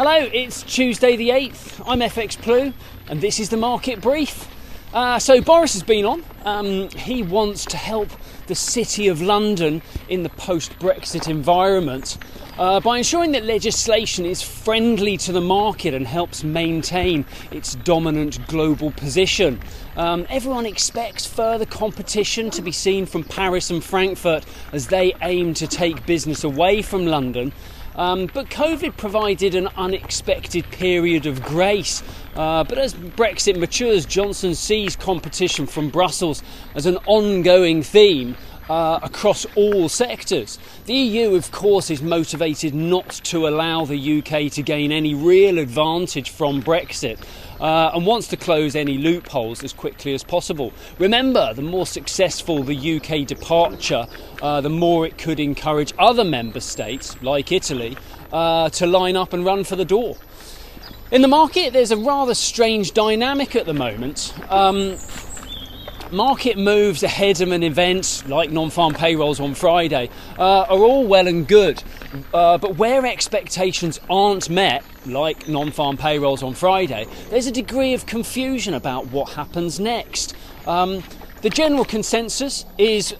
Hello, it's Tuesday the 8th. I'm FX Plu, and this is the market brief. So Boris has been on. He wants to help the City of London in the post-Brexit environment by ensuring that legislation is friendly to the market and helps maintain its dominant global position. Everyone expects further competition to be seen from Paris and Frankfurt as they aim to take business away from London. But COVID provided an unexpected period of grace. But as Brexit matures, Johnson sees competition from Brussels as an ongoing theme across all sectors. The EU, of course, is motivated not to allow the UK to gain any real advantage from Brexit and wants to close any loopholes as quickly as possible. Remember, the more successful the UK departure, the more it could encourage other member states, like Italy, to line up and run for the door. In the market, there's a rather strange dynamic at the moment. Market moves ahead of an event like non-farm payrolls on Friday are all well and good, but where expectations aren't met, like non-farm payrolls on Friday, there's a degree of confusion about what happens next. The general consensus is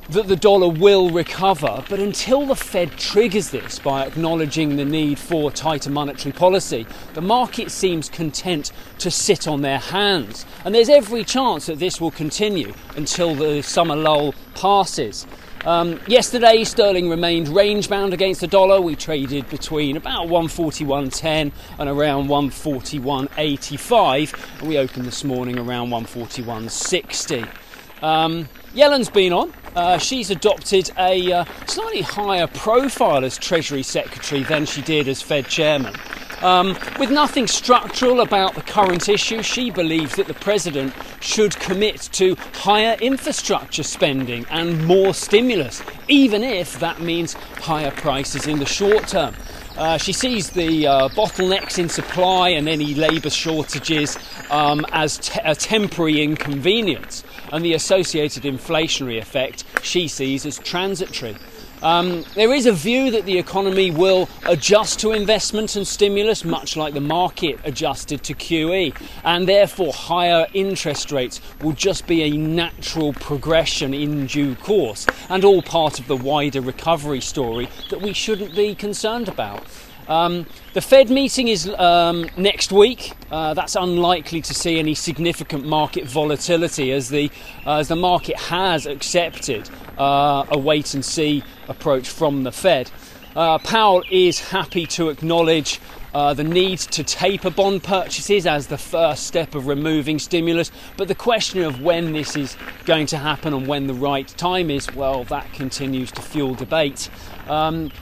that the dollar will recover, but until the Fed triggers this by acknowledging the need for tighter monetary policy, the market seems content to sit on their hands. And there's every chance that this will continue until the summer lull passes. Yesterday, sterling remained range-bound against the dollar. We traded between about 141.10 and around 141.85, and we opened this morning around 141.60. Yellen's been on. She's adopted a slightly higher profile as Treasury Secretary than she did as Fed Chairman. With nothing structural about the current issue, she believes that the President should commit to higher infrastructure spending and more stimulus, even if that means higher prices in the short term. She sees the bottlenecks in supply and any labour shortages as a temporary inconvenience, and the associated inflationary effect she sees as transitory. There is a view that the economy will adjust to investment and stimulus, much like the market adjusted to QE, and therefore higher interest rates will just be a natural progression in due course, and all part of the wider recovery story that we shouldn't be concerned about. The Fed meeting is next week. That's unlikely to see any significant market volatility as the market has accepted a wait-and-see approach from the Fed. Powell is happy to acknowledge the need to taper bond purchases as the first step of removing stimulus, but the question of when this is going to happen and when the right time is, well, that continues to fuel debate.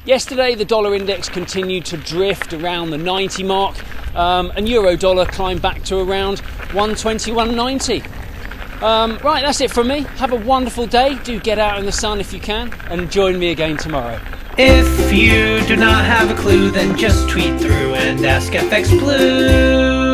Yesterday, the dollar index continued to drift around the 90 mark, and euro dollar climbed back to around 121.90. Right, that's it from me. Have a wonderful day. Do get out in the sun if you can, and join me again tomorrow. If you do not have a clue, then just tweet through and ask FX Blue.